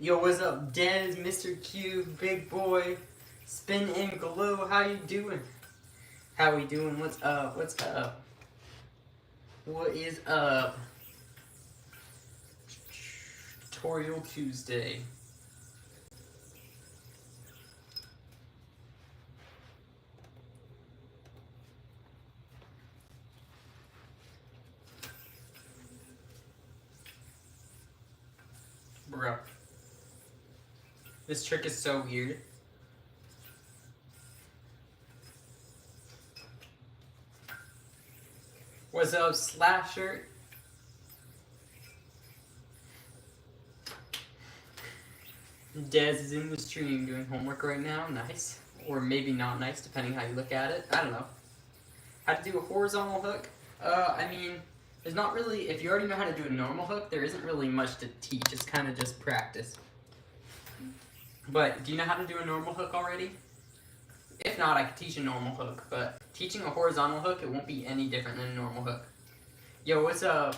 Yo, what's up, Dez, Mr. Q, Big Boy, Spin and Glow? How you doing? How we doing? What's up? What's up? What is up? Tutorial Tuesday. Bro. This trick is so weird. What's up, Slasher? Dez is in the stream doing homework right now. Nice. Or maybe not nice, depending how you look at it. I don't know. How to do a horizontal hook? I mean, there's not really, if you already know how to do a normal hook, there isn't really much to teach. It's kind of just practice. But do you know how to do a normal hook already? If not, I could teach a normal hook, but teaching a horizontal hook, it won't be any different than a normal hook. Yo, what's up?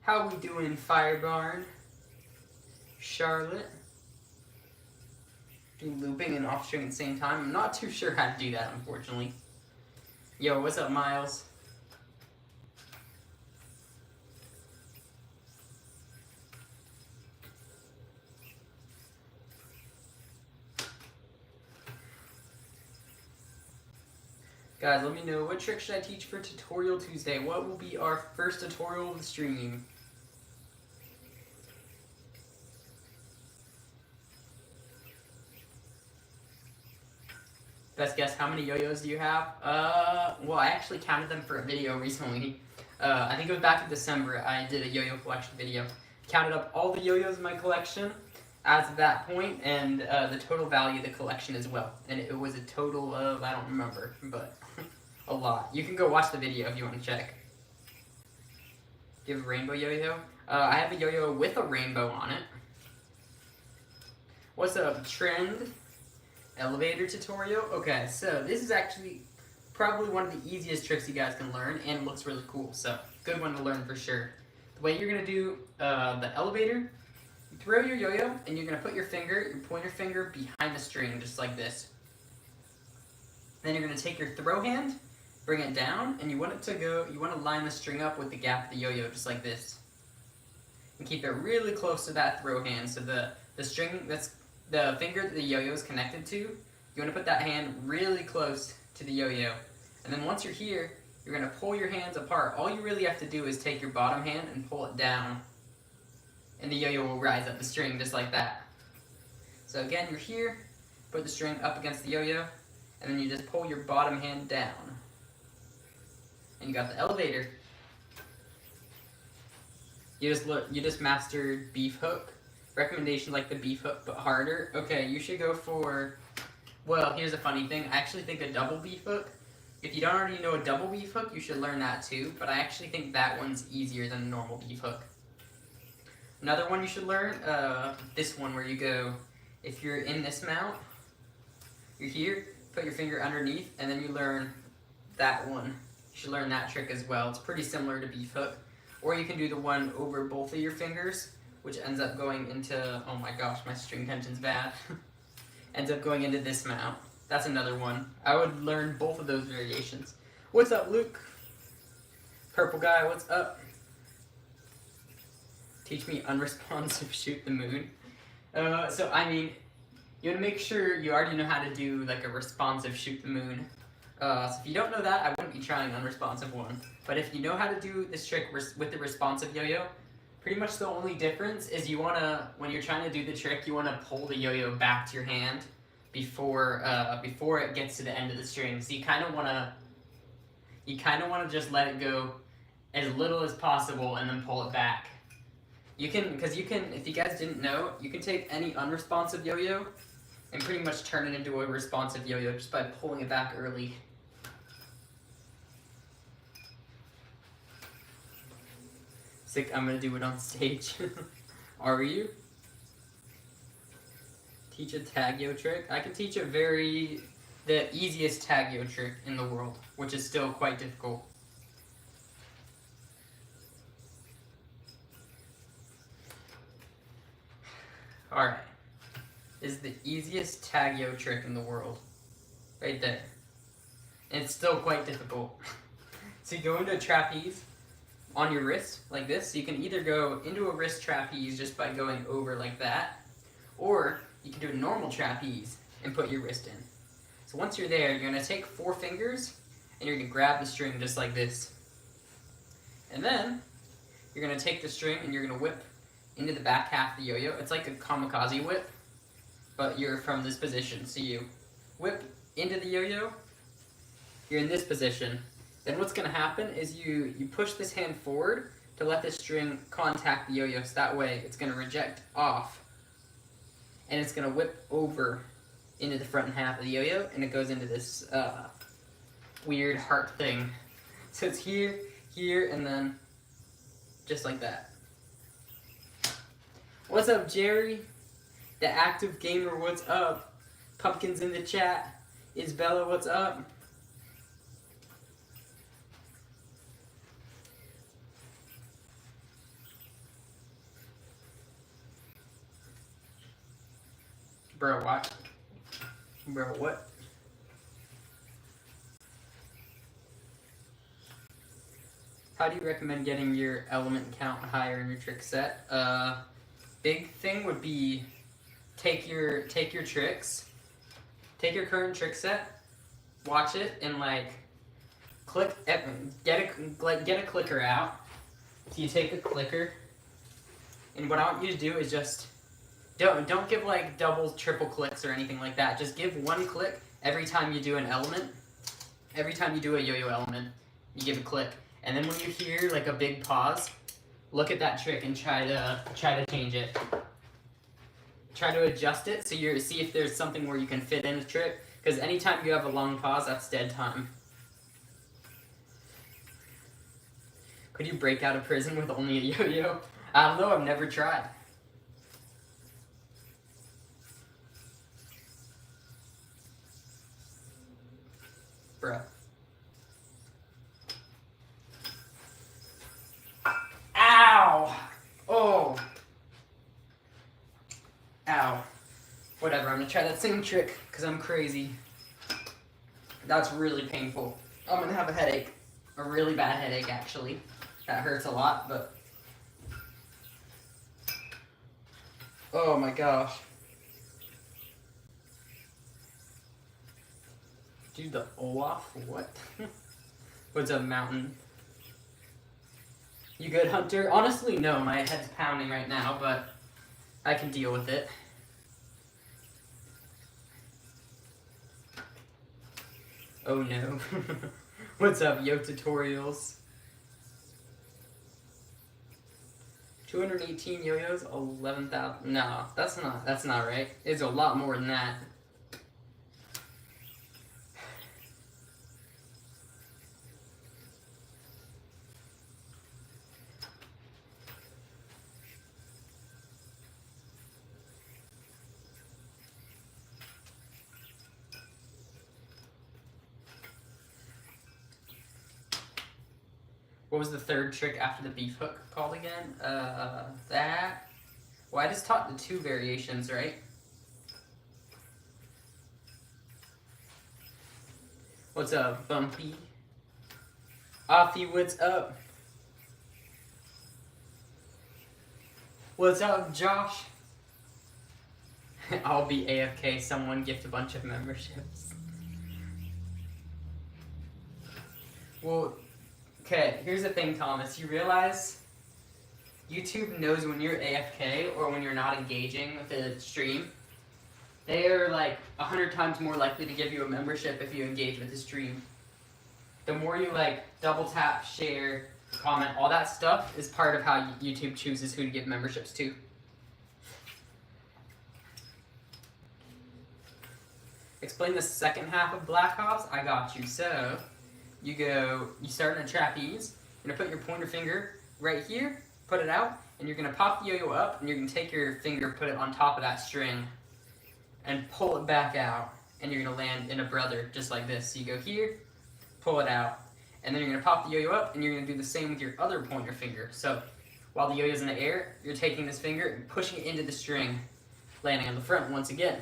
How we doing, Firebarn? Charlotte? Do looping and off string at the same time. I'm not too sure how to do that, unfortunately. Yo, what's up, Miles? Guys, let me know, what trick should I teach for Tutorial Tuesday? What will be our first tutorial of the stream? Best guess, how many yo-yos do you have? Well, I actually counted them for a video recently. I think it was back in December, I did a yo-yo collection video. Counted up all the yo-yos in my collection as of that point, and the total value of the collection as well. And it was a total of, I don't remember, but a lot. You can go watch the video if you want to check. Do you have a rainbow yo-yo? I have a yo-yo with a rainbow on it. What's up, Trend? Elevator tutorial? Okay, so this is actually probably one of the easiest tricks you guys can learn, and it looks really cool, so good one to learn for sure. The way you're going to do the elevator, you throw your yo-yo, and you're going to put your pointer finger behind the string, just like this. Then you're going to take your throw hand, bring it down, and you want to line the string up with the gap of the yo-yo, just like this. And keep it really close to that throw hand, so the string the finger that the yo-yo is connected to, you want to put that hand really close to the yo-yo. And then once you're here, you're going to pull your hands apart. All you really have to do is take your bottom hand and pull it down. And the yo-yo will rise up the string just like that. So again, you're here, put the string up against the yo-yo, and then you just pull your bottom hand down. And you got the elevator. You just mastered beef hook. Recommendation like the beef hook, but harder. Okay, you should go for, well, here's a funny thing. I actually think a double beef hook. If you don't already know a double beef hook, you should learn that too, but I actually think that one's easier than a normal beef hook. Another one you should learn, this one where you go, if you're in this mount, you're here, put your finger underneath, and then you learn that one. You should learn that trick as well. It's pretty similar to beef hook. Or you can do the one over both of your fingers, which ends up going into, oh my gosh, my string tension's bad. Ends up going into this mount. That's another one. I would learn both of those variations. What's up, Luke? Purple guy, what's up? Teach me unresponsive shoot the moon. So, I mean, you want to make sure you already know how to do like a responsive shoot the moon. So if you don't know that, I wouldn't be trying unresponsive one. But if you know how to do this trick with the responsive yo-yo, pretty much the only difference is you want to, when you're trying to do the trick, you want to pull the yo-yo back to your hand before it gets to the end of the string. So you kind of want to just let it go as little as possible and then pull it back. If you guys didn't know, you can take any unresponsive yo-yo and pretty much turn it into a responsive yo-yo just by pulling it back early. Sick, I'm gonna do it on stage. Are you? Teach a tag yo trick? I can teach the easiest tag yo trick in the world, which is still quite difficult. Alright, is the easiest tag yo trick in the world. Right there. And it's still quite difficult. So you go into a trapeze on your wrist like this. So you can either go into a wrist trapeze just by going over like that, or you can do a normal trapeze and put your wrist in. So once you're there, you're going to take 4 fingers and you're going to grab the string just like this. And then you're going to take the string and you're going to whip into the back half of the yo-yo. It's like a kamikaze whip, but you're from this position. So you whip into the yo-yo, you're in this position. Then what's going to happen is you push this hand forward to let the string contact the yo-yo, so that way it's going to reject off and it's going to whip over into the front half of the yo-yo, and it goes into this weird heart thing. So it's here, here, and then just like that. What's up, Jerry? The active gamer, what's up? Pumpkins in the chat. Isabella, what's up? Bro, what? Bro, what? How do you recommend getting your element count higher in your trick set? Big thing would be take your tricks, take your current trick set, watch it, and like get a clicker out. So you take a clicker, and what I want you to do is just don't give like double, triple clicks or anything like that. Just give 1 click every time you do an element. Every time you do a yo-yo element, you give a click. And then when you hear like a big pause, look at that trick and try to change it. Try to adjust it so you see if there's something where you can fit in a trick. Because anytime you have a long pause, that's dead time. Could you break out of prison with only a yo-yo? I don't know. I've never tried. Bruh. Ow! Oh! Ow. Whatever, I'm gonna try that same trick, because I'm crazy. That's really painful. I'm gonna have a headache. A really bad headache, actually. That hurts a lot, but... Oh my gosh. Dude, the Olaf? What? What's up, Mountain? You good, Hunter? Honestly, no. My head's pounding right now, but I can deal with it. Oh no. What's up, Yo Tutorials? 218 yo-yos, 11,000. No, that's not right. It's a lot more than that. What was the third trick after the beef hook called again? That... Well, I just taught the 2 variations, right? What's up, Bumpy? Offie, what's up? What's up, Josh? I'll be AFK. Someone gift a bunch of memberships. Well... Okay, here's the thing, Thomas. You realize YouTube knows when you're AFK or when you're not engaging with the stream. They are like 100 times more likely to give you a membership if you engage with the stream. The more you like double tap, share, comment, all that stuff is part of how YouTube chooses who to give memberships to. Explain the second half of Black Ops. I got you. So... You start in a trapeze, you're going to put your pointer finger right here, put it out, and you're going to pop the yo-yo up, and you're going to take your finger, put it on top of that string, and pull it back out, and you're going to land in a brother, just like this. So you go here, pull it out, and then you're going to pop the yo-yo up, and you're going to do the same with your other pointer finger. So while the yo-yo's in the air, you're taking this finger and pushing it into the string, landing on the front once again.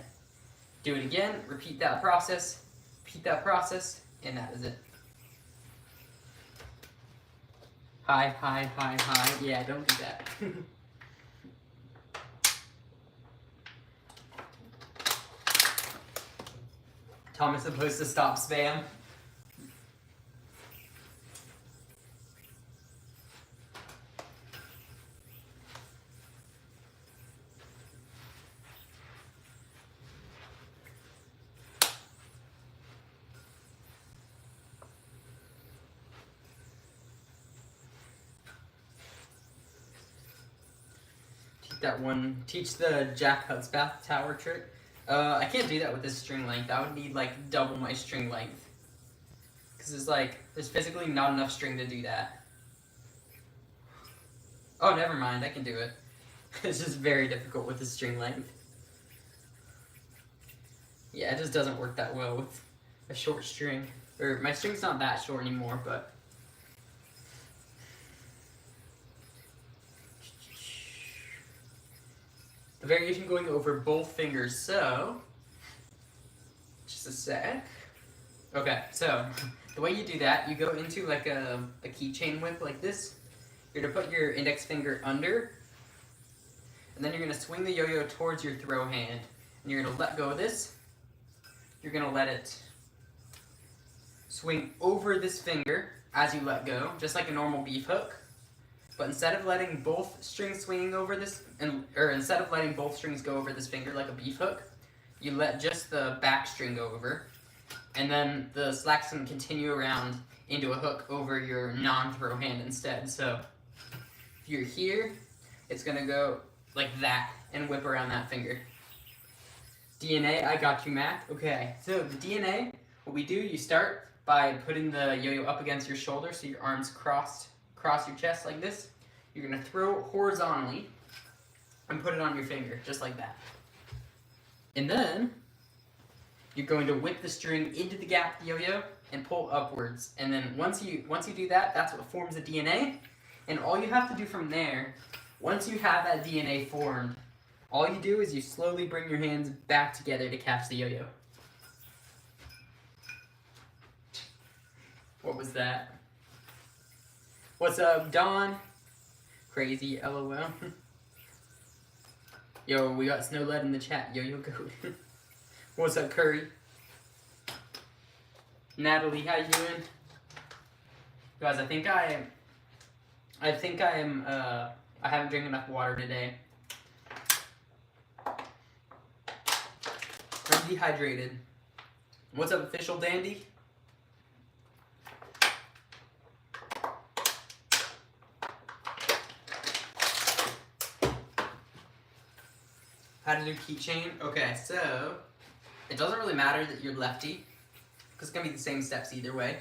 Do it again, repeat that process, and that is it. High, high, high, high. Yeah, don't do that. Tom is supposed to stop spam. That one, teach the Jack Hut's bath tower trick. I can't do that with this string length. I would need like double my string length. Cause there's physically not enough string to do that. Oh, never mind, I can do it. It's just very difficult with the string length. Yeah, it just doesn't work that well with a short string. Or my string's not that short anymore, but the variation going over both fingers, so just a sec. Okay, so the way you do that, you go into like a keychain whip like this. You're gonna put your index finger under, and then you're gonna swing the yo-yo towards your throw hand, and you're gonna let go of this. You're gonna let it swing over this finger as you let go, just like a normal beef hook. But instead of letting both strings swinging over this, or instead of letting both strings go over this finger like a beef hook, you let just the back string go over, and then the slacks can continue around into a hook over your non-throw hand instead. So if you're here, it's gonna go like that and whip around that finger. DNA, I got you, Mac. Okay, so the DNA, what we do, you start by putting the yo-yo up against your shoulder so your arms cross your chest like this. You're gonna throw horizontally and put it on your finger, just like that. And then you're going to whip the string into the gap of the yo-yo and pull upwards. And then once you do that, that's what forms the DNA. And all you have to do from there, once you have that DNA formed, all you do is you slowly bring your hands back together to catch the yo-yo. What was that? What's up, Dawn? Crazy, LOL. Yo, we got Snow Led in the chat. Yo-yo goat. What's up, Curry? Natalie, how you doing? Guys, I haven't drank enough water today. I'm dehydrated. What's up, Official Dandy? How to do keychain? Okay, so it doesn't really matter that you're lefty, because it's gonna be the same steps either way.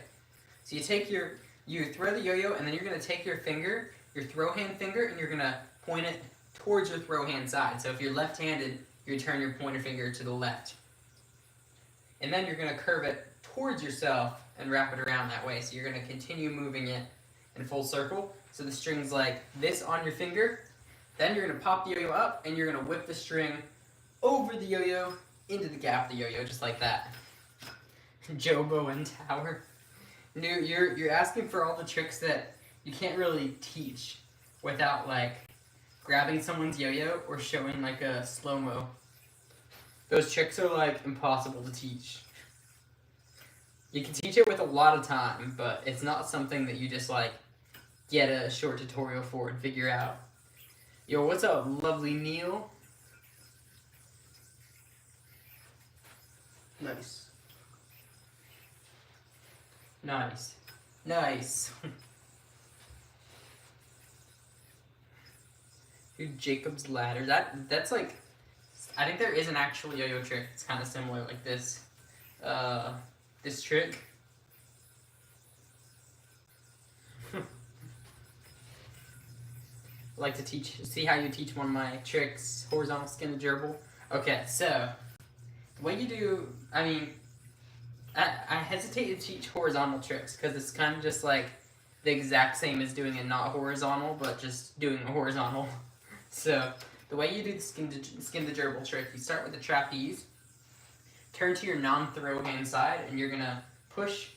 So you throw the yo-yo, and then you're gonna take your finger, your throw hand finger, and you're gonna point it towards your throw hand side. So if you're left-handed, you turn your pointer finger to the left. And then you're gonna curve it towards yourself and wrap it around that way. So you're gonna continue moving it in full circle. So the string's like this on your finger. Then you're gonna pop the yo-yo up, and you're gonna whip the string over the yo-yo into the gap of the yo-yo, just like that. Jobo and Tower. You're asking for all the tricks that you can't really teach without like grabbing someone's yo-yo or showing like a slow-mo. Those tricks are like impossible to teach. You can teach it with a lot of time, but it's not something that you just like get a short tutorial for and figure out. Yo, what's up, lovely Neil? Nice. Nice. Nice. Dude, Jacob's Ladder. That's like, I think there is an actual yo-yo trick. It's kind of similar like this. This trick. Like to see how you teach one of my tricks, horizontal skin the gerbil. Okay, so the way you do, I mean, I hesitate to teach horizontal tricks because it's kind of just like the exact same as doing it not horizontal, but just doing a horizontal. So The way you do the skin the gerbil trick, you start with the trapeze, turn to your non-throw hand side, and you're gonna push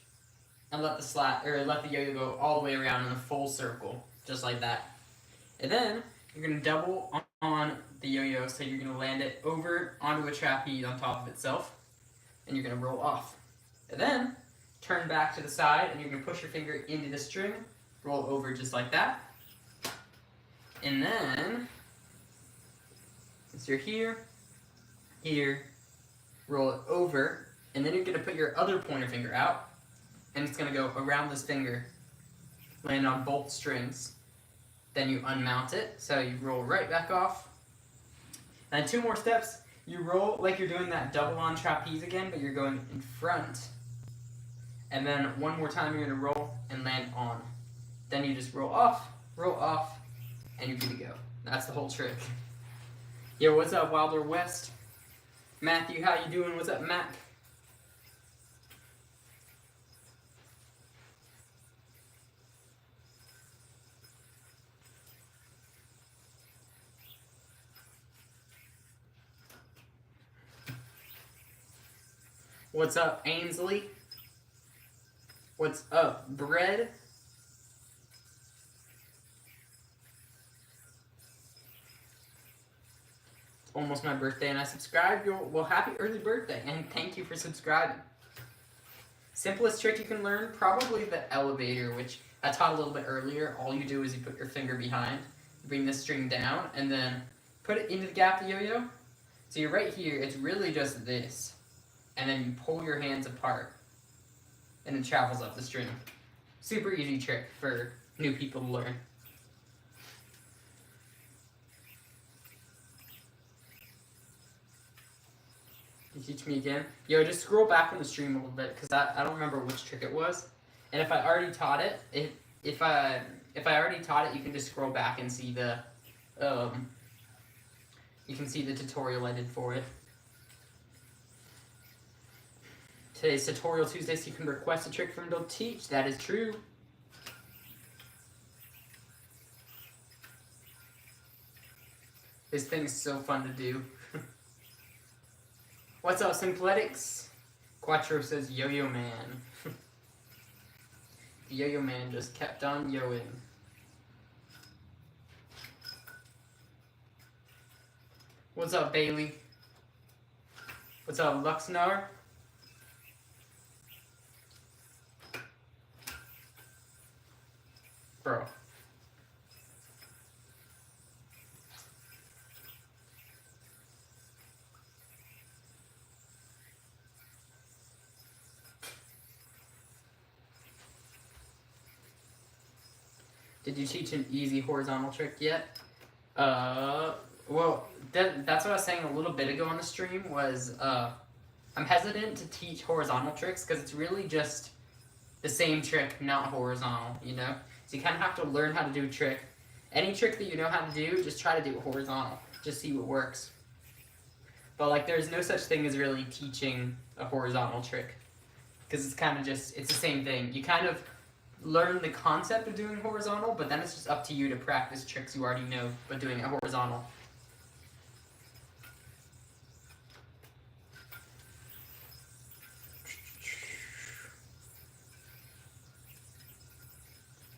and let the yo-yo go all the way around in a full circle, just like that. And then you're gonna double on the yo-yo, so you're gonna land it over onto a trapeze on top of itself, and you're gonna roll off. And then turn back to the side, and you're gonna push your finger into the string, roll over just like that. And then, since you're here, roll it over, and then you're gonna put your other pointer finger out, and it's gonna go around this finger, land on both strings. Then you unmount it, so you roll right back off. And 2 more steps, you roll like you're doing that double on trapeze again, but you're going in front. And then 1 more time, you're gonna roll and land on. Then you just roll off, and you're good to go. That's the whole trick. Yo, what's up, Wilder West? Matthew, how you doing? What's up, Mac? What's up, Ainsley? What's up, Bread? It's almost my birthday and I subscribed. Well, happy early birthday and thank you for subscribing. Simplest trick you can learn, probably the elevator, which I taught a little bit earlier. All you do is you put your finger behind, bring the string down, and then put it into the gap of the yo-yo. So you're right here, it's really just this. And then you pull your hands apart, and it travels up the string. Super easy trick for new people to learn. Can you teach me again? Yo, just scroll back on the stream a little bit, because I don't remember which trick it was. And if I already taught it, if I already taught it, you can just scroll back and see the tutorial I did for it. Today's Tutorial Tuesday, so you can request a trick from Don't Teach. That is true. This thing is so fun to do. What's up, Simpletics? Quattro says Yo-Yo Man. The Yo-Yo Man just kept on yoing. What's up, Bailey? What's up, Luxnar? Bro. Did you teach an easy horizontal trick yet? Well, that's what I was saying a little bit ago on the stream was, I'm hesitant to teach horizontal tricks because it's really just the same trick, not horizontal, you know? So you kind of have to learn how to do a trick. Any trick that you know how to do, just try to do it horizontal. Just see what works. But like, there's no such thing as really teaching a horizontal trick. Because it's kind of just, it's the same thing. You kind of learn the concept of doing horizontal, but then it's just up to you to practice tricks you already know, but doing it horizontal.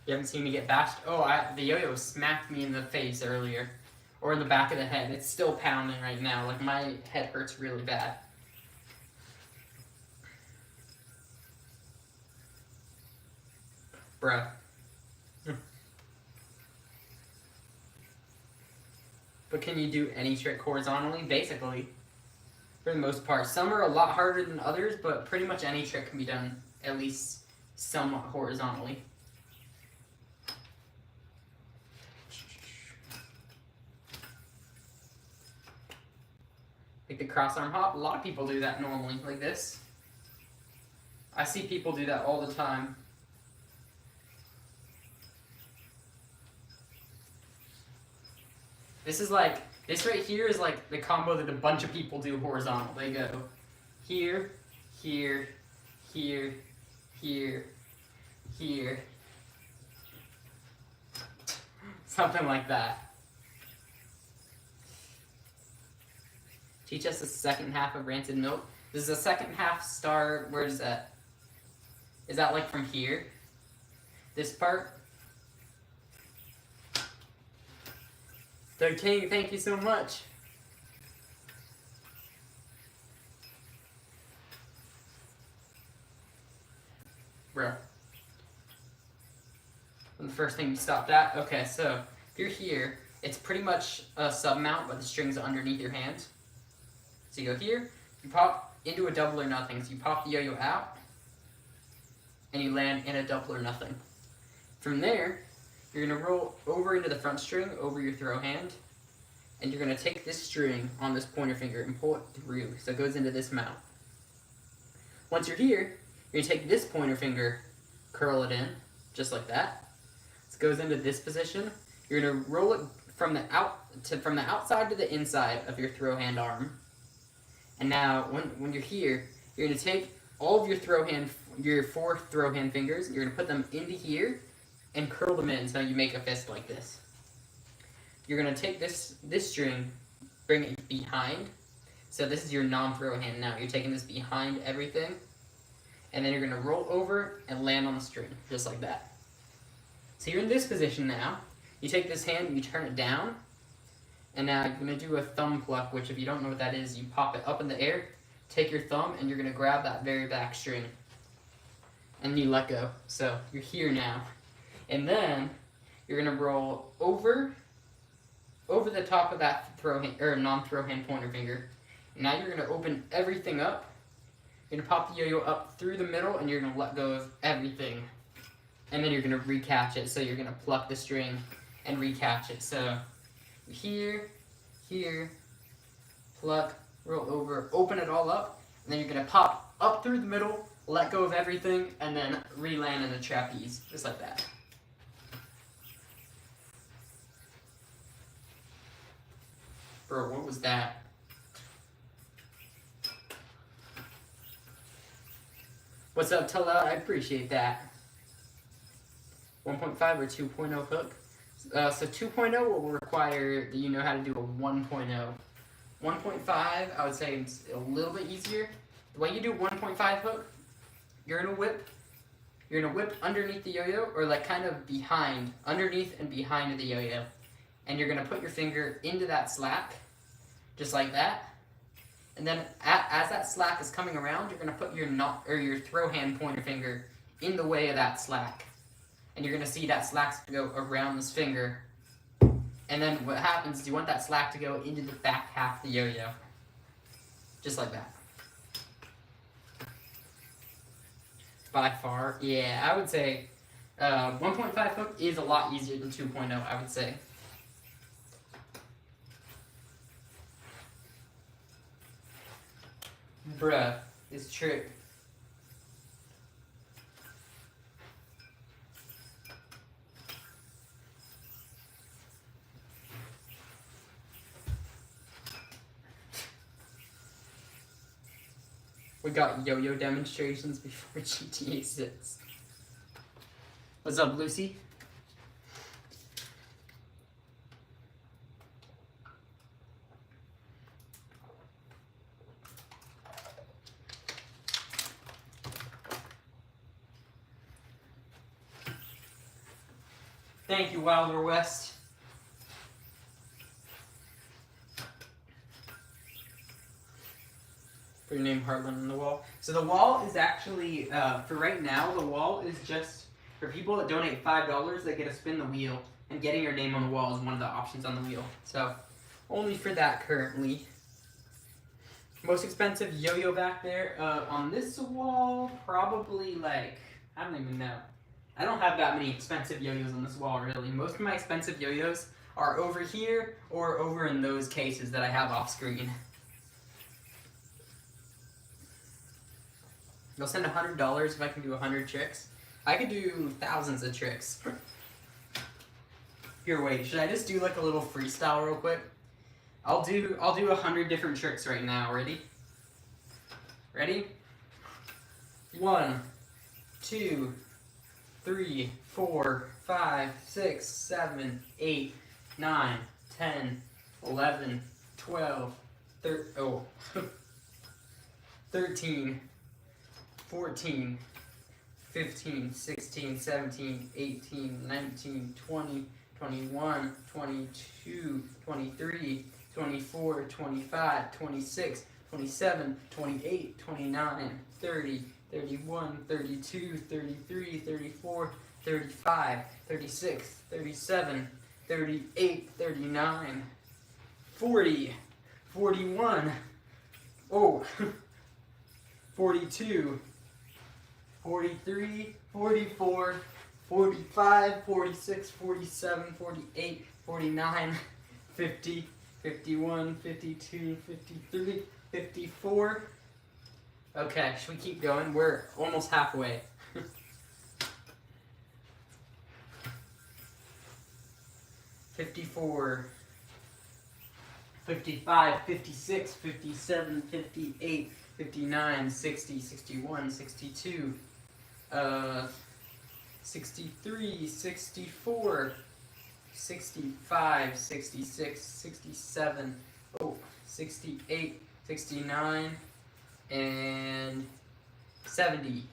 You haven't seen me get bashed? Oh, the yo-yo smacked me in the face earlier. Or in the back of the head. It's still pounding right now. Like, my head hurts really bad. Bruh. But can you do any trick horizontally? Basically. For the most part. Some are a lot harder than others, but pretty much any trick can be done at least somewhat horizontally. Like the cross arm hop, a lot of people do that normally, like this. I see people do that all the time. This right here is like the combo that a bunch of people do horizontal. They go here, here, here, here, here. Something like that. Teach us the second half of rancid milk. Does the second half start, where is that? Is that like from here? This part? The King, thank you so much. Bro. The first thing you stopped at? Okay, so if you're here, it's pretty much a sub-mount, but the string's underneath your hand. So you go here, you pop into a double or nothing. So you pop the yo-yo out, and you land in a double or nothing. From there, you're going to roll over into the front string, over your throw hand, and you're going to take this string on this pointer finger and pull it through, so it goes into this mount. Once you're here, you're going to take this pointer finger, curl it in, just like that. So it goes into this position. You're going to roll it from the outside to the inside of your throw hand arm. And now, when you're here, you're going to take all of your 4 throw hand fingers, you're going to put them into here and curl them in so you make a fist like this. You're going to take this string, bring it behind. So this is your non-throw hand now. You're taking this behind everything. And then you're going to roll over and land on the string, just like that. So you're in this position now. You take this hand and you turn it down. And now you're going to do a thumb pluck, which if you don't know what that is, you pop it up in the air, take your thumb, and you're going to grab that very back string. And you let go. So you're here now. And then you're going to roll over the top of that throw hand, or non-throw hand pointer finger. And now you're going to open everything up. You're going to pop the yo-yo up through the middle, and you're going to let go of everything. And then you're going to recatch it. So you're going to pluck the string and recatch it. So here, pluck, roll over, open it all up, and then you're going to pop up through the middle, let go of everything, and then re-land in a trapeze, just like that. Bro, what was that? What's up, Tella? I appreciate that. 1.5 or 2.0 hook? So 2.0 will require that you know how to do a 1.0. 1.5, I would say it's a little bit easier. The way you do 1.5 hook, you're gonna whip underneath the yo-yo, or like kind of behind, underneath and behind the yo-yo. And you're gonna put your finger into that slack, just like that. And then as that slack is coming around, you're gonna put your throw hand pointer finger in the way of that slack. And you're going to see that slack go around this finger. And then what happens is you want that slack to go into the back half of the yo-yo. Just like that. By far, yeah, I would say 1.5 hook is a lot easier than 2.0, I would say. Bruh, this trick. We got yo-yo demonstrations before GTA 6. What's up, Lucy? Thank you, Wilder West. For your name, Heartland, on the wall. So the wall is actually, for right now, the wall is just for people that donate $5. They get to spin the wheel, and getting your name on the wall is one of the options on the wheel. So only for that currently. Most expensive yo-yo back there on this wall, probably like, I don't even know. I don't have that many expensive yo-yos on this wall really. Most of my expensive yo-yos are over here or over in those cases that I have off screen. You'll send $100 if I can do 100 tricks. I could do thousands of tricks. Here, wait, should I just do like a little freestyle real quick? I'll do 100 different tricks right now. Ready? Ready? 1, 2, 3, 4, 5, 6, 7, 8, 9, 10, 11, 12, 13, 14, 15, 16, 17, 18, 19, 20, 21, 22, 23, 24, 25, 26, 27, 28, 29, 30, 31, 32, 33, 34, 35, 36, 37, 38, 39, 40, 41, 42, 43, 44, 45, 46, 47, 48, 49, 50, 51, 52, 53, 54. Okay, should we keep going? We're almost halfway. 54, 55, 56, 57, 58, 59, 60, 61, 62, 63, 64, 65, 66, 67, 68, 69, and 70.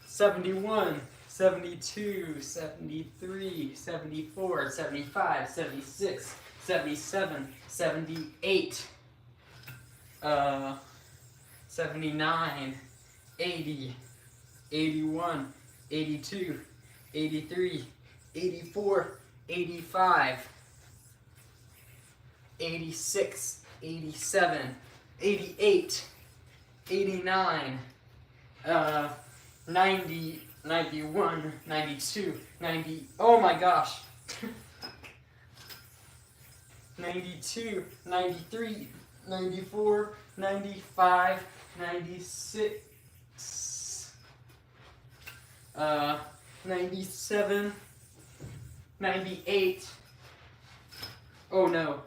71, 72, 73, 74, 75, 76, 77, 78, 79, 80, 81, 82, 83, 84, 85, 86, 87, 88, 89, 90, 91, 92, 90, oh my gosh, 92, 93, 94, 95, 96, 97, 98, oh no,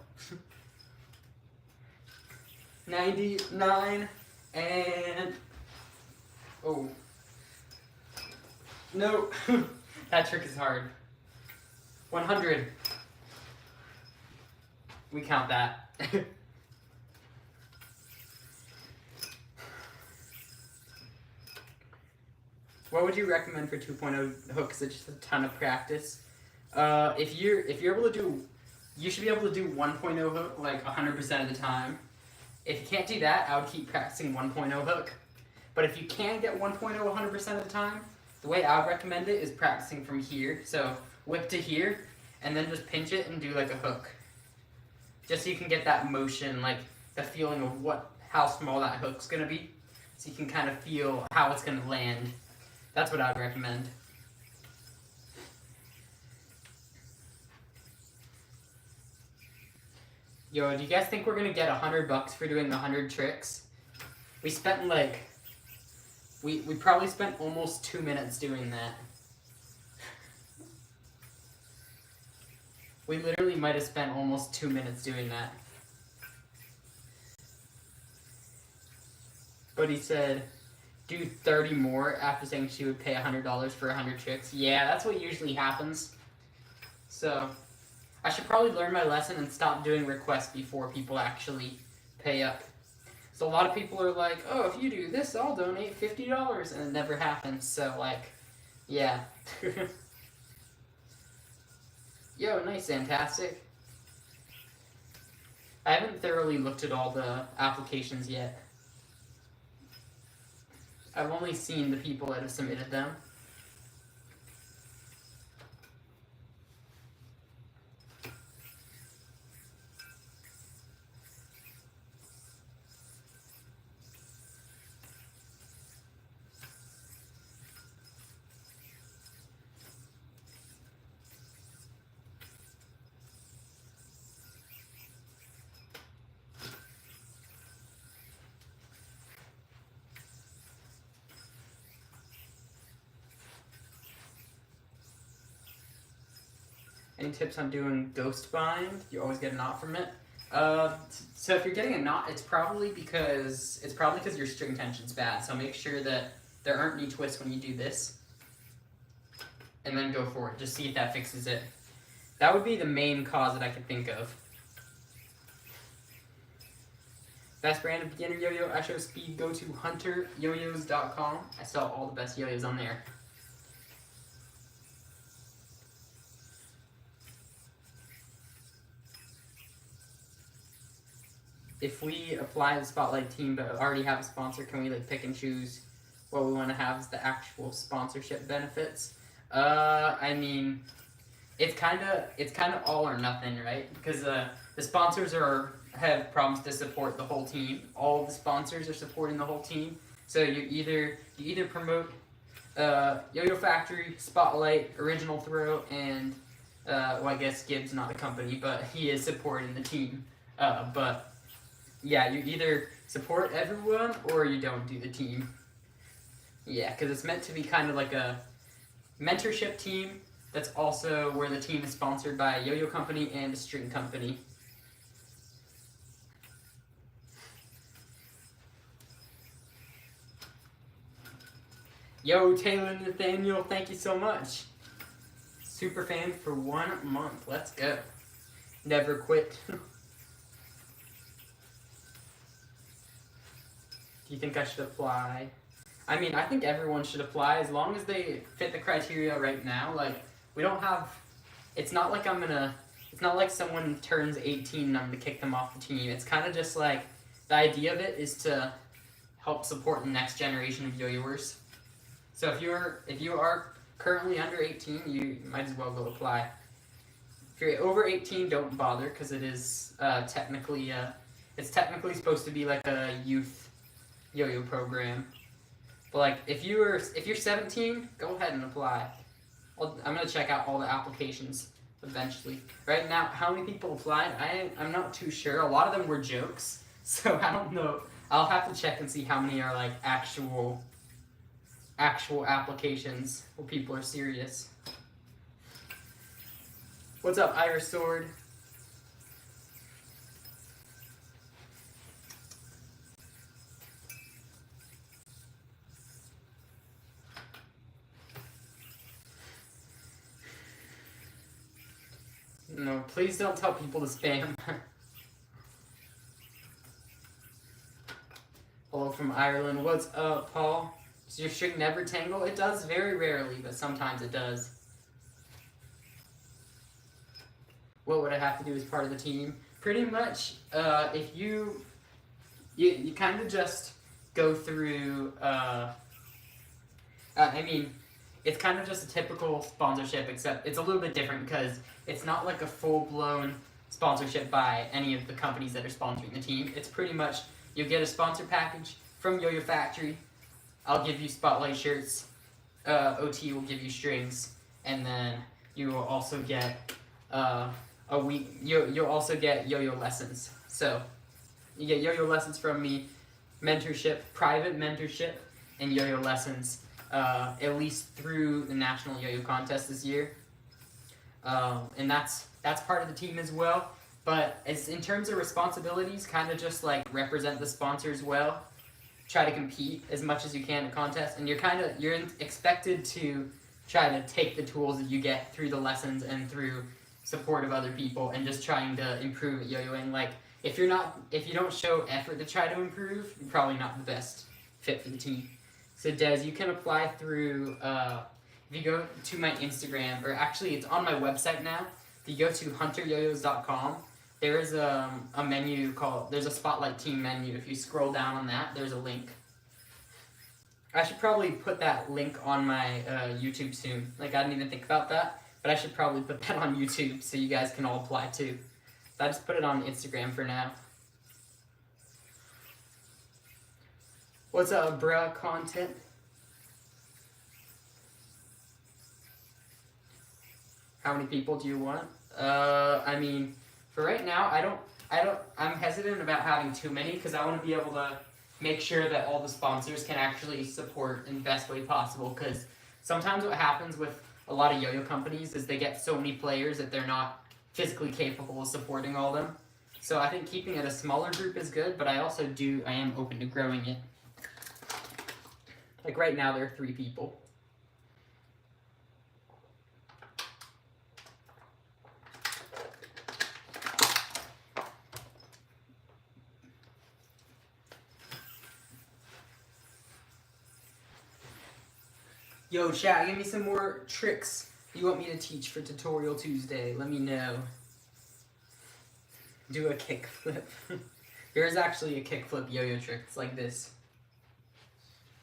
99, and, oh, no, that trick is hard, 100, we count that. What would you recommend for 2.0 hooks? It's just a ton of practice. If you're able to do, you should be able to do 1.0 hook like 100% of the time. If you can't do that, I would keep practicing 1.0 hook. But if you can get 1.0 100% of the time, the way I would recommend it is practicing from here. So whip to here, and then just pinch it and do like a hook. Just so you can get that motion, like the feeling of how small that hook's gonna be. So you can kind of feel how it's gonna land. That's what I'd recommend. Yo, do you guys think we're gonna get $100 for doing 100 tricks? We spent like, we probably spent almost 2 minutes doing that. We literally might have spent almost 2 minutes doing that. But he said, do 30 more after saying she would pay $100 for 100 tricks. Yeah, that's what usually happens. So, I should probably learn my lesson and stop doing requests before people actually pay up. So a lot of people are like, oh, if you do this, I'll donate $50, and it never happens. So, like, yeah. Yo, nice, fantastic. I haven't thoroughly looked at all the applications yet. I've only seen the people that have submitted them. Any tips on doing ghost bind? You always get a knot from it. So if you're getting a knot, it's probably because your string tension's bad. So make sure that there aren't any twists when you do this, and then go for it. Just see if that fixes it. That would be the main cause that I could think of. Best brand of beginner yo-yo, I show speed, go to hunteryoyos.com. I sell all the best yo-yos on there. If we apply the Spotlight team but already have a sponsor, can we like pick and choose what we want to have as the actual sponsorship benefits? I mean, it's kind of all or nothing, right? Because the sponsors have promised to support the whole team. All of the sponsors are supporting the whole team. So you either promote Yo-Yo Factory, Spotlight, Original Throw, and well, I guess Gibbs not a company, but he is supporting the team. But yeah, you either support everyone or you don't do the team. Yeah, because it's meant to be kind of like a mentorship team. That's also where the team is sponsored by a yo-yo company and a string company. Yo, Taylor Nathaniel, thank you so much. Super fan for 1 month. Let's go. Never quit. Do you think I should apply? I mean, I think everyone should apply as long as they fit the criteria right now. Like, we don't have, it's not like it's not like someone turns 18 and I'm gonna kick them off the team. It's kind of just like, the idea of it is to help support the next generation of yo-yoers. So if you are currently under 18, you might as well go apply. If you're over 18, don't bother, because it is technically supposed to be like a youth yo-yo program. But like if you're 17, go ahead and apply. I'm gonna check out all the applications eventually. Right now, how many people applied? I'm not too sure. A lot of them were jokes, so I don't know. I'll have to check and see how many are like actual applications where people are serious. What's up, Iris Sword? No, please don't tell people to spam. Hello from Ireland. What's up, Paul? Does your string never tangle? It does very rarely, but sometimes it does. What would I have to do as part of the team? Pretty much, if you kind of just go through, I mean, it's kind of just a typical sponsorship, except it's a little bit different because it's not like a full-blown sponsorship by any of the companies that are sponsoring the team. It's pretty much, you'll get a sponsor package from Yo-Yo Factory. I'll give you Spotlight shirts, OT will give you strings, and then you will also get you'll also get yo-yo lessons. So you get yo-yo lessons from me, mentorship, private mentorship, and yo-yo lessons at least through the National Yo-Yo Contest this year. And that's part of the team as well. But as in terms of responsibilities, kind of just like represent the sponsors well. Try to compete as much as you can in contests, and you're expected to try to take the tools that you get through the lessons and through support of other people, and just trying to improve at yo-yoing. Like if you don't show effort to try to improve, you're probably not the best fit for the team. So Des, you can apply through if you go to my Instagram, or actually it's on my website now. If you go to hunteryoyos.com, there is a menu there's a Spotlight team menu. If you scroll down on that, there's a link. I should probably put that link on my YouTube soon. Like, I didn't even think about that, but I should probably put that on YouTube so you guys can all apply too. So I just put it on Instagram for now. What's up, bruh? Content? How many people do you want? I mean, for right now, I'm hesitant about having too many because I want to be able to make sure that all the sponsors can actually support in the best way possible, because sometimes what happens with a lot of yo-yo companies is they get so many players that they're not physically capable of supporting all of them. So I think keeping it a smaller group is good, but I am open to growing it. Like right now there are 3 people. Yo, chat, give me some more tricks you want me to teach for Tutorial Tuesday. Let me know. Do a kickflip. Here's actually a kickflip yo-yo trick. It's like this.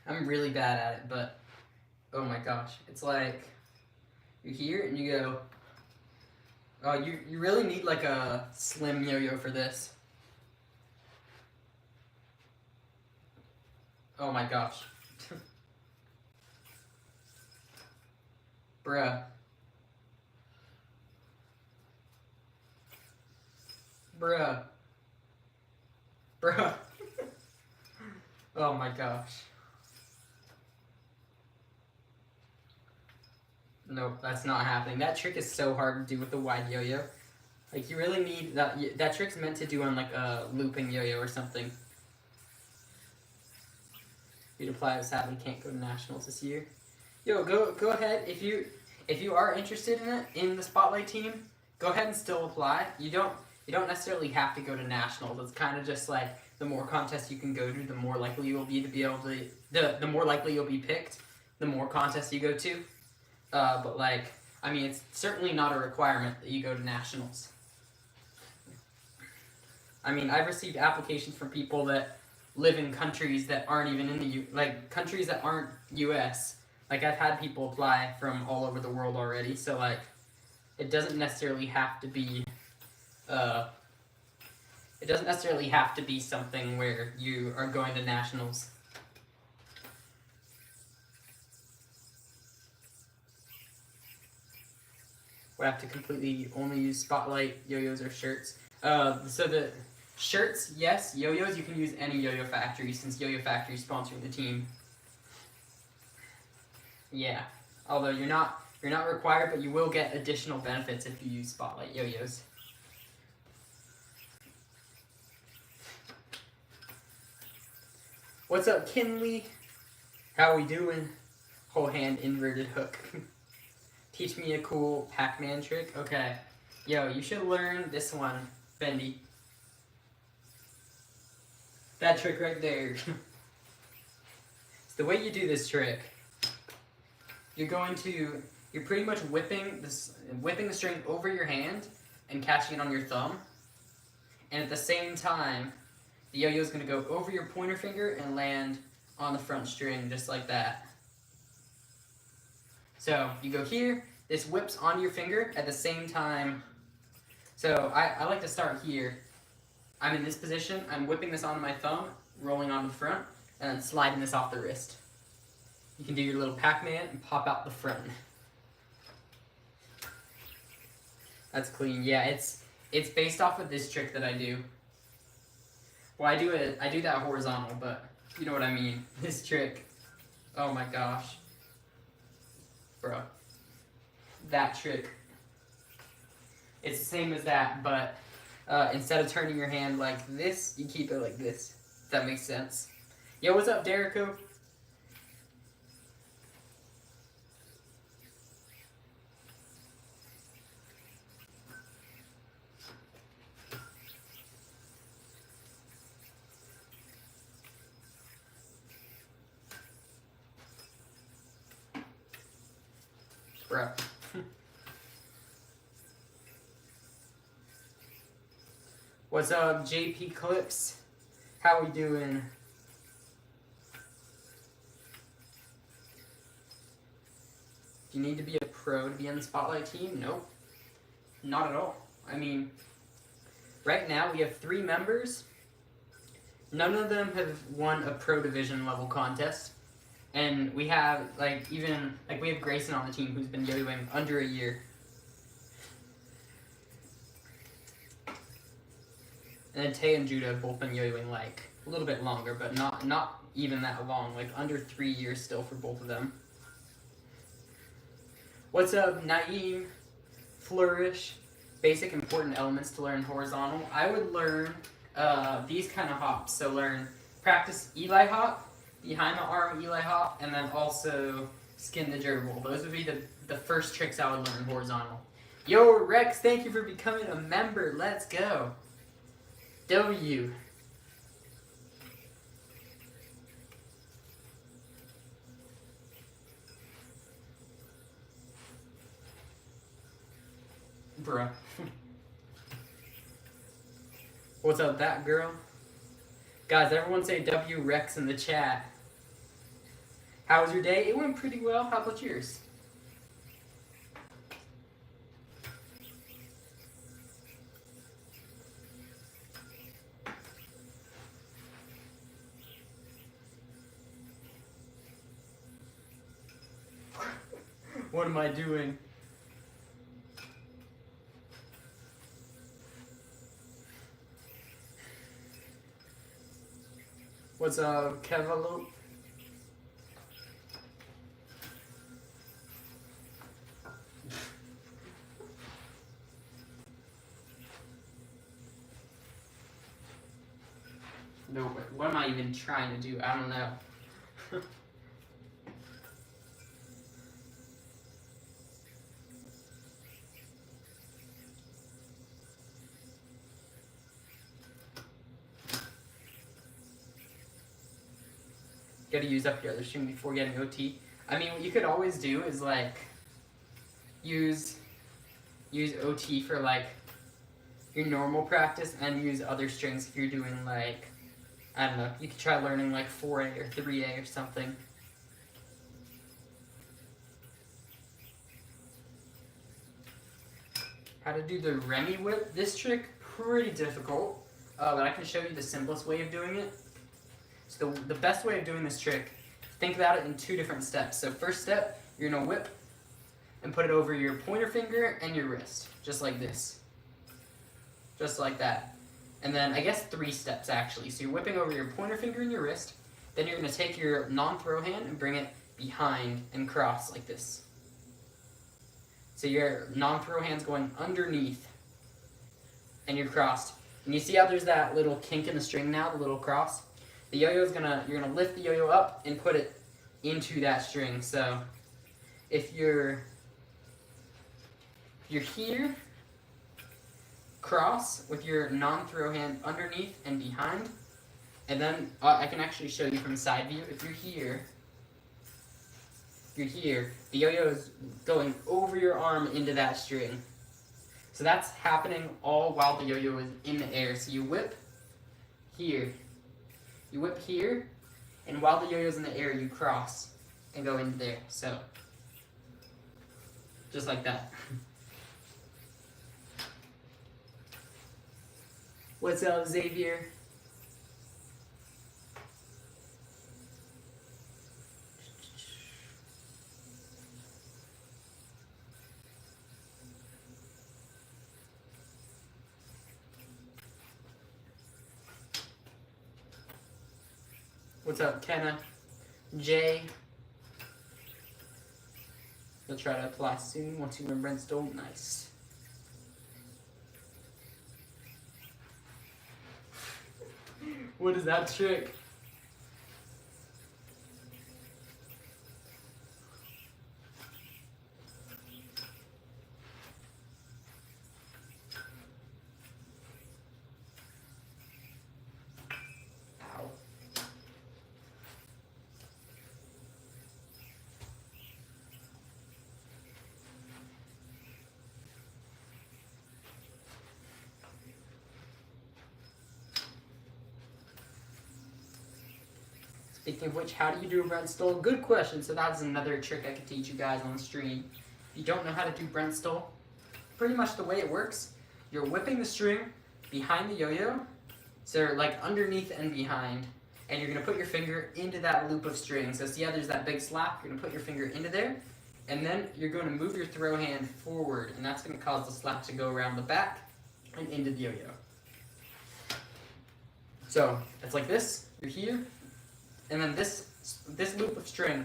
I'm really bad at it, but oh my gosh. It's like you're here and you go. Oh, you really need like a slim yo-yo for this. Oh my gosh. Bruh. Bruh. Bruh. Oh my gosh. Nope, that's not happening. That trick is so hard to do with the wide yo-yo. Like, you really need that. That trick's meant to do on like a looping yo-yo or something. You'd apply this sadly can't go to nationals this year. Yo, go ahead. If you are interested in it, in the spotlight team, go ahead and still apply. You don't necessarily have to go to nationals. It's kind of just like the more contests you can go to, the more likely you'll be able to the more likely you'll be picked, the more contests you go to. But like, I mean, it's certainly not a requirement that you go to nationals. I mean, I've received applications from people that live in countries that aren't even in the countries that aren't U.S. Like, I've had people apply from all over the world already, so like, it doesn't necessarily have to be something where you are going to nationals. We have to completely only use spotlight yo-yos or shirts. So the shirts, yes. Yo-yos, you can use any Yo-Yo Factory since Yo-Yo Factory is sponsoring the team. Yeah, although you're not required, but you will get additional benefits if you use spotlight yo-yos. What's up, Kinley? How we doing? Whole hand inverted hook. Teach me a cool Pac-Man trick. Okay. Yo, you should learn this one, Bendy. That trick right there. It's the way you do this trick. You're pretty much whipping the string over your hand and catching it on your thumb. And at the same time, the yo-yo is going to go over your pointer finger and land on the front string just like that. So you go here, this whips onto your finger at the same time. So I like to start here. I'm in this position, I'm whipping this onto my thumb, rolling onto the front, and then sliding this off the wrist. You can do your little Pac-Man and pop out the front. That's clean. Yeah, it's based off of this trick that I do. Well, I do that horizontal, but you know what I mean. This trick. Oh my gosh. Bro. That trick. It's the same as that, but instead of turning your hand like this, you keep it like this. If that makes sense. Yo, what's up, Derico? Bro. What's up, JP Clips? How we doing? Do you need to be a pro to be on the spotlight team? Nope. Not at all. I mean, right now we have 3 members. None of them have won a pro division level contest. And we have we have Grayson on the team who's been yo-yoing under a year. And then Tay and Judah have both been yo-yoing like a little bit longer, but not even that long, like under 3 years still for both of them. What's up, Naeem? Flourish. Basic important elements to learn horizontal. I would learn these kind of hops. So practice Eli hop, behind the arm Eli hop, and then also skin the gerbil. Those would be the first tricks I would learn horizontal. Yo, Rex, thank you for becoming a member. Let's go. W. Bruh. What's up, that girl? Guys, everyone say W Rex in the chat. How was your day? It went pretty well. How about yours? What am I doing? What's up, Kevalo? No, what am I even trying to do? I don't know. Gotta use up your other string before getting OT. I mean, what you could always do is like use OT for like your normal practice and use other strings if you're doing like, I don't know, you could try learning like 4A or 3A or something. How to do the Remy whip. This trick, pretty difficult, but I can show you the simplest way of doing it. So the best way of doing this trick, think about it in 2 different steps. So first step, you're gonna whip and put it over your pointer finger and your wrist, just like this. Just like that. And then I guess 3 steps actually. So you're whipping over your pointer finger and your wrist, then you're gonna take your non-throw hand and bring it behind and cross like this. So your non-throw hand's going underneath and you're crossed. And you see how there's that little kink in the string now, the little cross? The yo-yo is you're gonna lift the yo-yo up and put it into that string. So if you're here, cross with your non-throw hand underneath and behind, and then I can actually show you from side view. If you're here, the yo-yo is going over your arm into that string. So that's happening all while the yo-yo is in the air. So you whip here. You whip here, and while the yo-yo's in the air, you cross and go into there. So, just like that. What's up, Xavier? What's up, Kenna? Jay? You'll try to apply soon once you learn Brent Stoll. Nice. What is that trick? Speaking of which, how do you do a Brent Stoll? Good question. So that's another trick I could teach you guys on the stream. If you don't know how to do Brent Stoll, pretty much the way it works, you're whipping the string behind the yo-yo, so like underneath and behind, and you're gonna put your finger into that loop of string. So see how there's that big slap? You're gonna put your finger into there, and then you're gonna move your throw hand forward, and that's gonna cause the slap to go around the back and into the yo-yo. So it's like this. You're here. And then this loop of string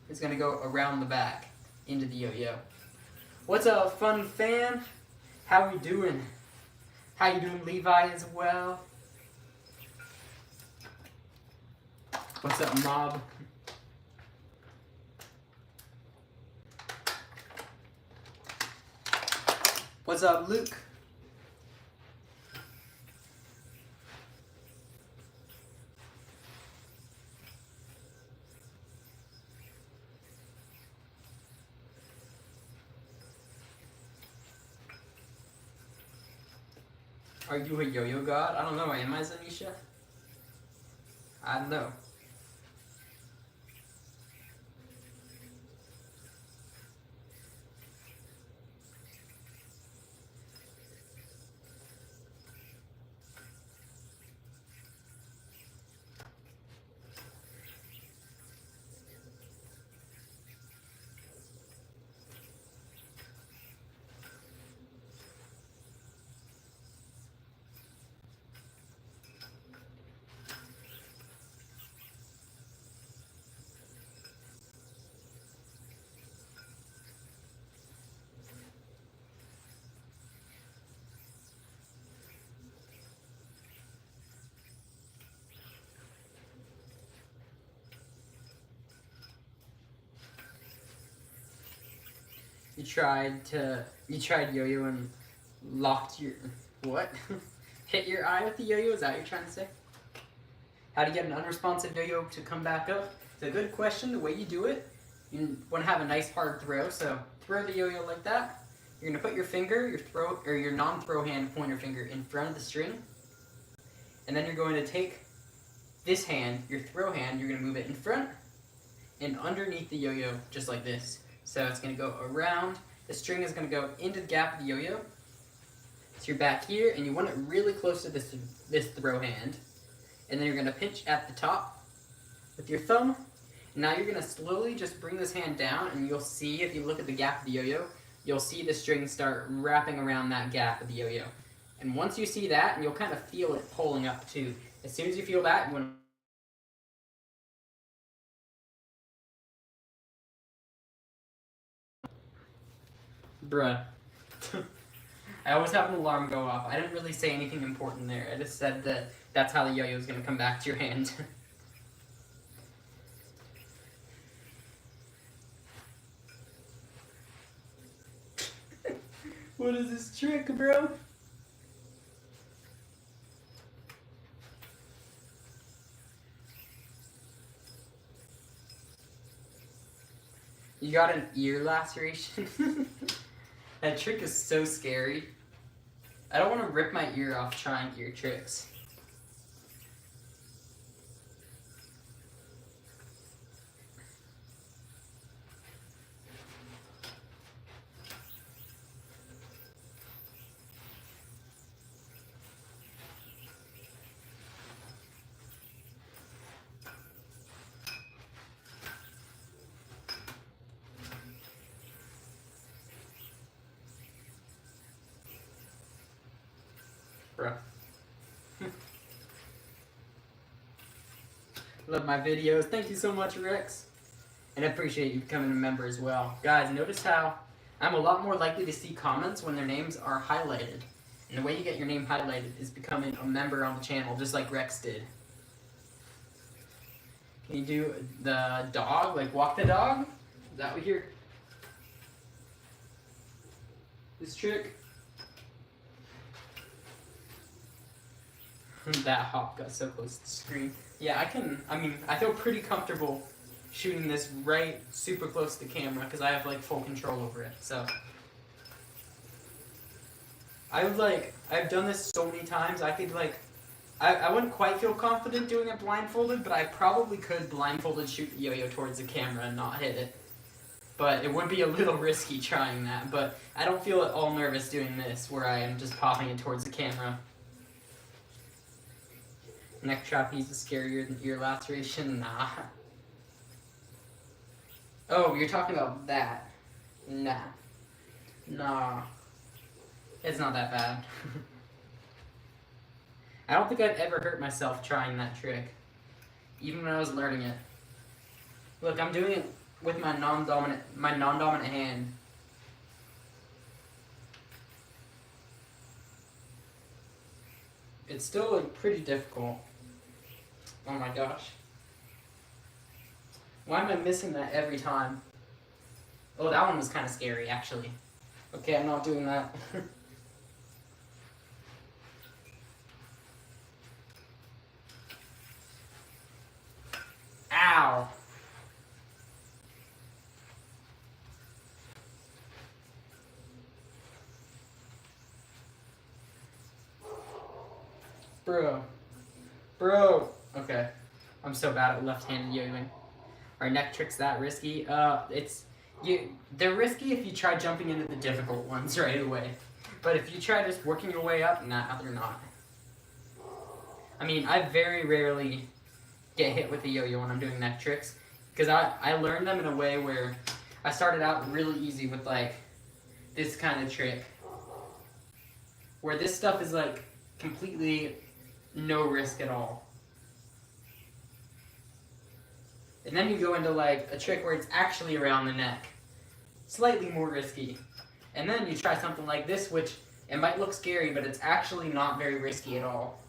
is gonna go around the back into the yo-yo. What's up, fun fan? How we doing? How you doing, Levi, as well? What's up, Mob? What's up, Luke? Are you a yo-yo god? I don't know. Am I, Zanisha? I don't know. You tried yo-yo and locked your, what? Hit your eye with the yo-yo, is that what you're trying to say? How to get an unresponsive yo-yo to come back up? It's a good question. The way you do it, you want to have a nice hard throw, so throw the yo-yo like that. You're going to put your finger, your non-throw hand pointer finger in front of the string, and then you're going to take this hand, your throw hand, you're going to move it in front and underneath the yo-yo, just like this. So it's going to go around, the string is going to go into the gap of the yo-yo. So you're back here, and you want it really close to this throw hand. And then you're going to pinch at the top with your thumb. And now you're going to slowly just bring this hand down, and you'll see, if you look at the gap of the yo-yo, you'll see the string start wrapping around that gap of the yo-yo. And once you see that, and you'll kind of feel it pulling up too. As soon as you feel that, you want to bruh. I always have an alarm go off. I didn't really say anything important there. I just said that that's how the yo-yo is going to come back to your hand. What is this trick, bro? You got an ear laceration? That trick is so scary. I don't want to rip my ear off trying ear tricks. Bruh. Love my videos. Thank you so much, Rex. And I appreciate you becoming a member as well. Guys, notice how I'm a lot more likely to see comments when their names are highlighted. And the way you get your name highlighted is becoming a member on the channel, just like Rex did. Can you do the dog, like walk the dog? Is that what you're... This trick? That hop got so close to the screen. Yeah, I feel pretty comfortable shooting this right super close to the camera because I have like full control over it, so. I've done this so many times, I could like, I wouldn't quite feel confident doing it blindfolded, but I probably could blindfolded shoot the yo-yo towards the camera and not hit it. But it would be a little risky trying that, but I don't feel at all nervous doing this where I am just popping it towards the camera. Neck trapeze is scarier than ear laceration? Nah. Oh, you're talking about that. Nah. Nah. It's not that bad. I don't think I've ever hurt myself trying that trick. Even when I was learning it. Look, I'm doing it with my non-dominant hand. It's still like pretty difficult. Oh my gosh. Why am I missing that every time? Oh, that one was kind of scary, actually. Okay, I'm not doing that. Ow! Bro. Bro. Okay. I'm so bad at left-handed yo-yoing. Are neck tricks that risky? They're risky if you try jumping into the difficult ones right away. But if you try just working your way up, nah, they're not. I mean, I very rarely get hit with a yo-yo when I'm doing neck tricks, because I learned them in a way where I started out really easy with like this kind of trick, where this stuff is like completely no risk at all. And then you go into like a trick where it's actually around the neck, slightly more risky. And then you try something like this, which it might look scary, but it's actually not very risky at all.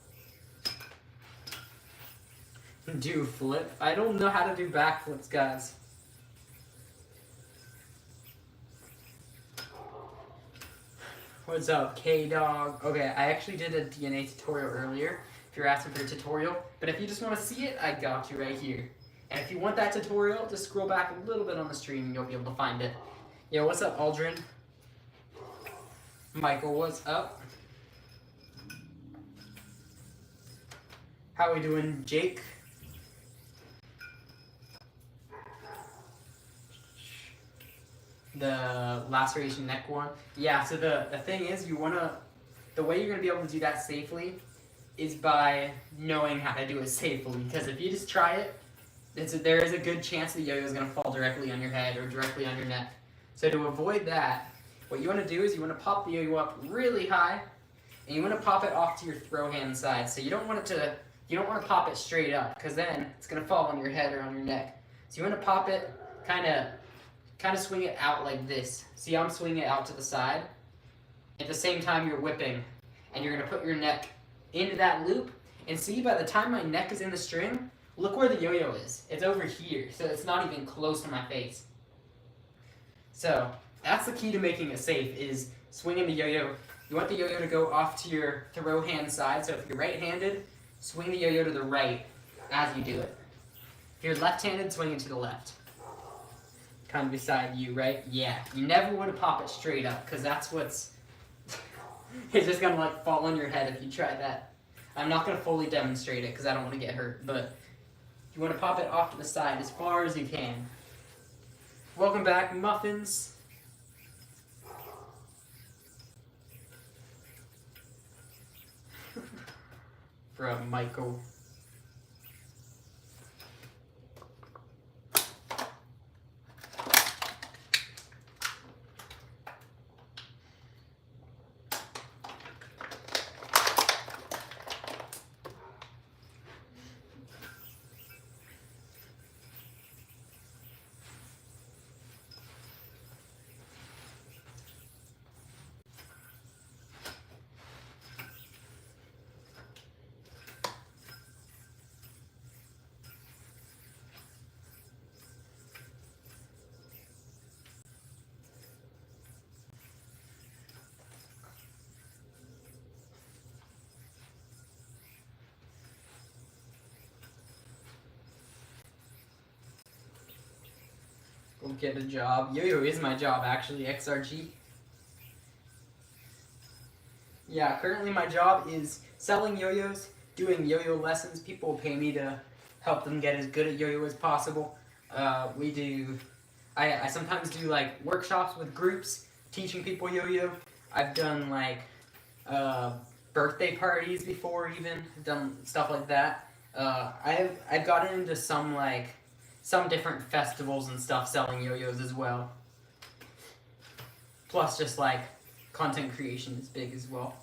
Do flip? I don't know how to do backflips, guys. What's up, K-Dog? Okay, I actually did a DNA tutorial earlier, if you're asking for a tutorial. But if you just want to see it, I got you right here. And if you want that tutorial, just scroll back a little bit on the stream and you'll be able to find it. Yo, what's up, Aldrin? Michael, what's up? How we doing, Jake? The laceration neck one. Yeah, so the thing is, the way you're going to be able to do that safely is by knowing how to do it safely. Because if you just try it, there is a good chance the yo-yo is going to fall directly on your head or directly on your neck. So to avoid that, what you want to do is you want to pop the yo-yo up really high, and you want to pop it off to your throw hand side. So you don't want to pop it straight up, because then it's going to fall on your head or on your neck. So you want to pop it kind of swing it out like this. See, I'm swinging it out to the side. At the same time, you're whipping, and you're going to put your neck into that loop. And see, by the time my neck is in the string, look where the yo-yo is. It's over here, so it's not even close to my face. So that's the key to making it safe, is swinging the yo-yo. You want the yo-yo to go off to your throw hand side. So if you're right-handed, swing the yo-yo to the right as you do it. If you're left-handed, swing it to the left. Kind of beside you, right? Yeah. You never want to pop it straight up, because that's what's... it's just going to like fall on your head if you try that. I'm not going to fully demonstrate it, because I don't want to get hurt, but you want to pop it off to the side as far as you can. Welcome back, Muffins. From Michael. Go get a job. Yo-yo is my job, actually, XRG. Yeah, currently my job is selling yo-yos, doing yo-yo lessons. People pay me to help them get as good at yo-yo as possible. I sometimes do like workshops with groups, teaching people yo-yo. I've done like birthday parties before, even. I've done stuff like that. I've gotten into some different festivals and stuff selling yo-yos as well. Plus just like content creation is big as well.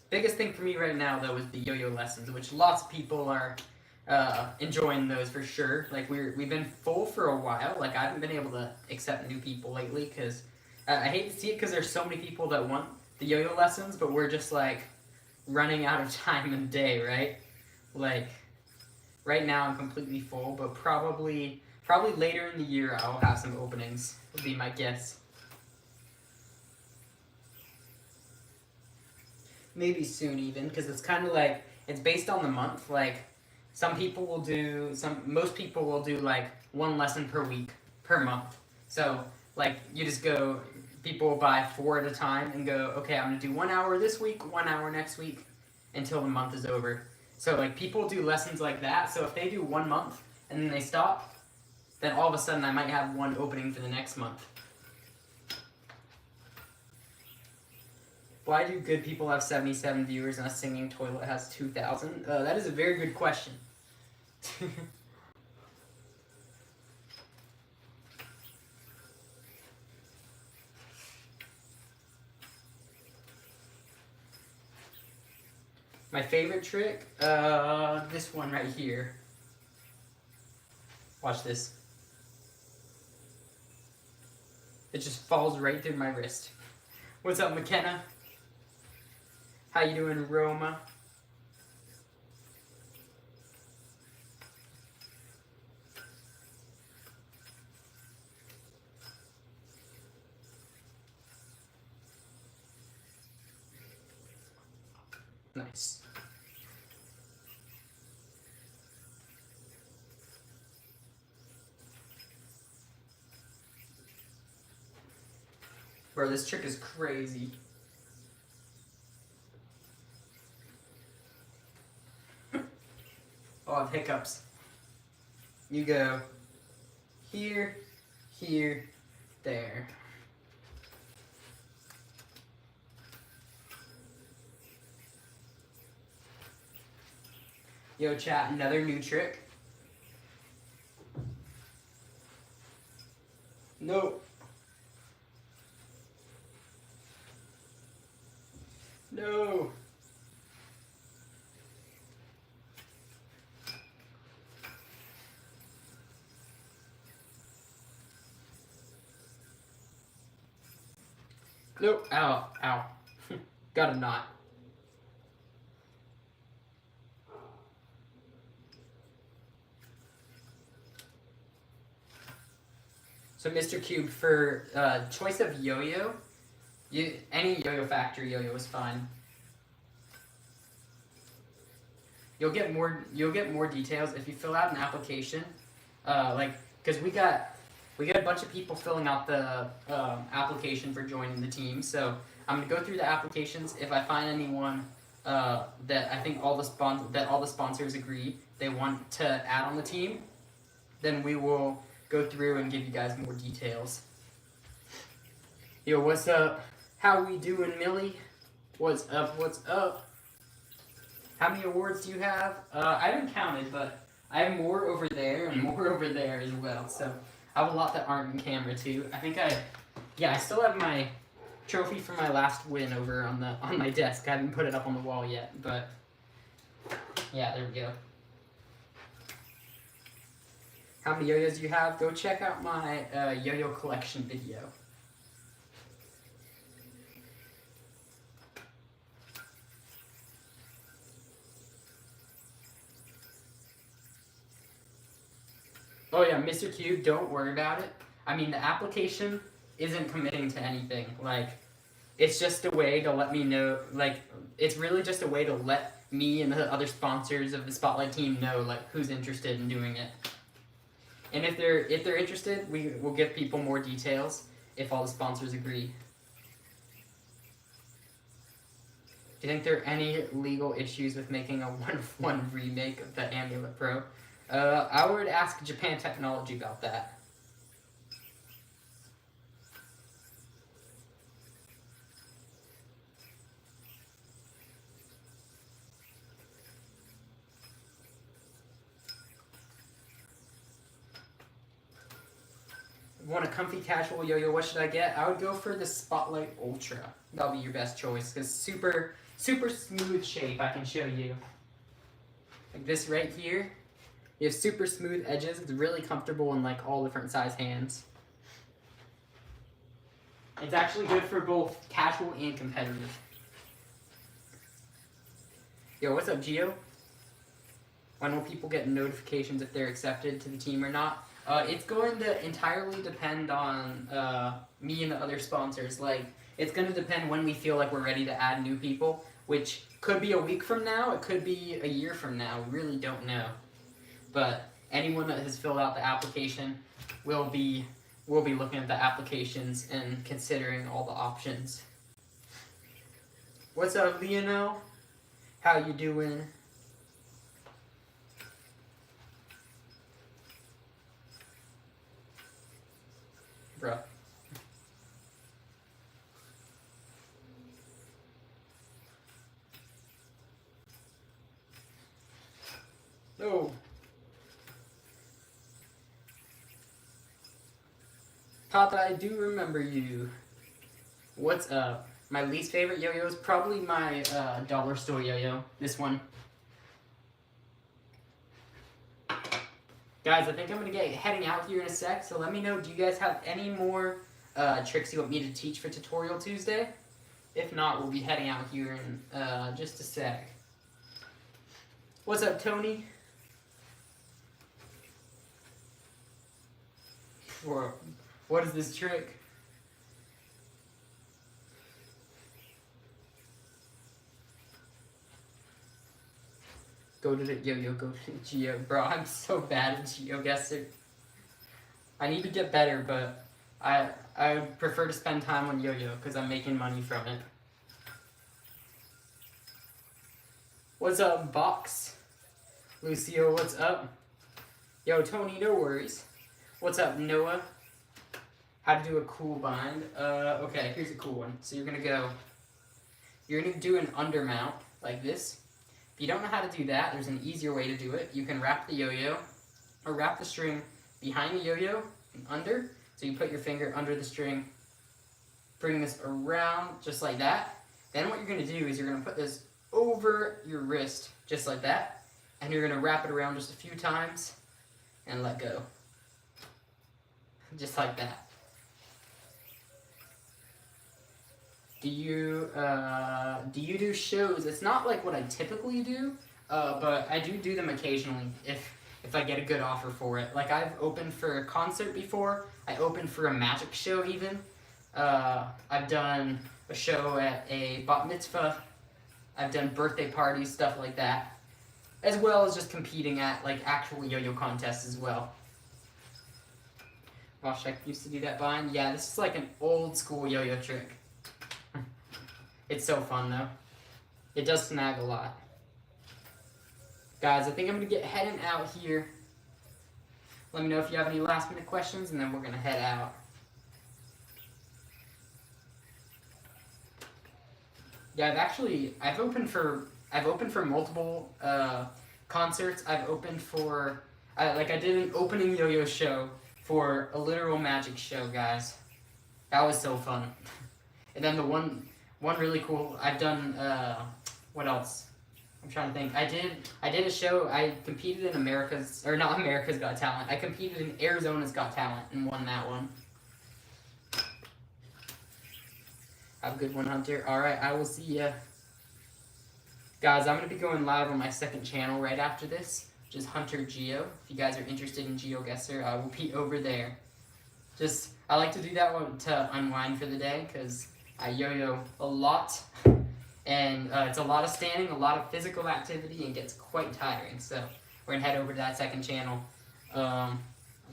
Biggest thing for me right now though is the yo-yo lessons, which lots of people are enjoying those for sure. Like we've been full for a while. Like I haven't been able to accept new people lately, because I hate to see it, because there's so many people that want the yo-yo lessons, but we're just like running out of time and day, right? Like right now I'm completely full, but probably later in the year I'll have some openings, would be my guess. Maybe soon even, because it's kind of like, it's based on the month. Like most people will do like one lesson per week, per month. So like you just go, people will buy 4 at a time and go, okay, I'm gonna do 1 hour this week, 1 hour next week. until the month is over. So like people do lessons like that. So if they do 1 month and then they stop, then all of a sudden I might have one opening for the next month. Why do good people have 77 viewers and a singing toilet has 2,000? That is a very good question. My favorite trick, this one right here. Watch this. It just falls right through my wrist. What's up, McKenna? How you doing, Roma? Nice. Bro, this trick is crazy. Oh, I have hiccups. You go here, here, there. Yo, chat, another new trick. No. No. Nope. Ow. Ow. Got a knot. So Mr. Cube, for choice of yo-yo, any yo-yo factory yo-yo is fine. You'll get more details if you fill out an application. Because we got a bunch of people filling out the application for joining the team. So I'm gonna go through the applications. If I find anyone that I think all the sponsors agree they want to add on the team, then we will go through and give you guys more details. Yo, what's up? How we doing, Millie? What's up? What's up? How many awards do you have? I haven't counted, but I have more over there and more over there as well. So I have a lot that aren't in camera too. I still have my trophy for my last win over on my desk. I haven't put it up on the wall yet, but yeah, there we go. How many yo-yos do you have? Go check out my yo-yo collection video. Oh yeah, Mr. Cube, don't worry about it. I mean, the application isn't committing to anything. Like, it's just a way to let me know, like, it's really just a way to let me and the other sponsors of the Spotlight team know, like, who's interested in doing it. And if they're interested, we will give people more details if all the sponsors agree. Do you think there are any legal issues with making a 1-of-1 remake of the Amulet Pro? I would ask Japan Technology about that. Want a comfy casual yo-yo, what should I get? I would go for the Spotlight Ultra. That'll be your best choice, because super smooth shape I can show you. Like this right here. You have super smooth edges. It's really comfortable in like all different size hands. It's actually good for both casual and competitive. Yo, what's up, Geo? When will people get notifications if they're accepted to the team or not? It's going to entirely depend on me and the other sponsors. Like, it's going to depend when we feel like we're ready to add new people, which could be a week from now, it could be a year from now. We really don't know. But anyone that has filled out the application will be looking at the applications and considering all the options. What's up, Leonel? How you doing? Bruh. No. Papa, I do remember you. What's up? My least favorite yo-yo is probably my dollar store yo-yo. This one. Guys, I think I'm going to get heading out here in a sec, so let me know, do you guys have any more tricks you want me to teach for Tutorial Tuesday? If not, we'll be heading out here in just a sec. What's up, Tony? What is this trick? Go to the yo-yo, go to the Geo. Bro, I'm so bad at GeoGuessr. I need to get better, but I would prefer to spend time on yo-yo because I'm making money from it. What's up, Box? Lucio, what's up? Yo, Tony, no worries. What's up, Noah? How to do a cool bind. Okay, here's a cool one. So you're gonna do an undermount like this. If you don't know how to do that, there's an easier way to do it. You can wrap the yo-yo, or wrap the string behind the yo-yo and under. So you put your finger under the string, bring this around just like that. Then what you're gonna do is you're gonna put this over your wrist, just like that. And you're gonna wrap it around just a few times and let go. Just like that. Do you do shows? It's not like what I typically do, but I do them occasionally if I get a good offer for it. Like I've opened for a concert before. I opened for a magic show even. I've done a show at a bat mitzvah. I've done birthday parties, stuff like that, as well as just competing at like actual yo-yo contests as well. Gosh, I used to do that bind. Yeah, this is like an old school yo-yo trick. It's so fun though. It does snag a lot. Guys, I think I'm gonna get heading out here. Let me know if you have any last minute questions and then we're gonna head out. Yeah, I've opened for multiple concerts. I've opened for I did an opening yo-yo show for a literal magic show, guys. That was so fun. And then the one really cool, I've done, what else? I'm trying to think. I did a show, I competed in not America's Got Talent. I competed in Arizona's Got Talent and won that one. Have a good one, Hunter. Alright, I will see ya. Guys, I'm going to be going live on my second channel right after this, which is Hunter Geo. If you guys are interested in GeoGuessr, I will be over there. I like to do that one to unwind for the day, because I yo-yo a lot, and it's a lot of standing, a lot of physical activity, and gets quite tiring. So we're going to head over to that second channel.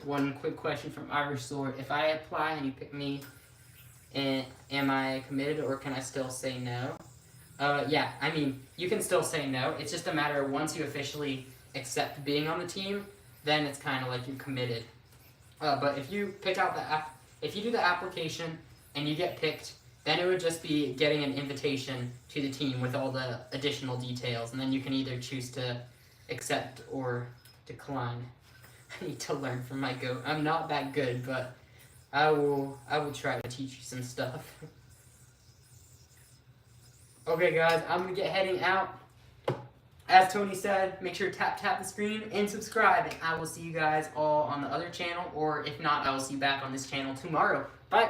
One quick question from Irish Sword. If I apply and you pick me, am I committed, or can I still say no? Yeah, I mean, you can still say no. It's just a matter of once you officially accept being on the team, then it's kind of like you're committed. But if you pick out if you do the application and you get picked, then it would just be getting an invitation to the team with all the additional details, and then you can either choose to accept or decline. I need to learn from my goat. I'm not that good, but I will try to teach you some stuff. Okay, guys, I'm gonna get heading out. As Tony said, make sure to tap the screen and subscribe, and I will see you guys all on the other channel, or if not, I will see you back on this channel tomorrow. Bye!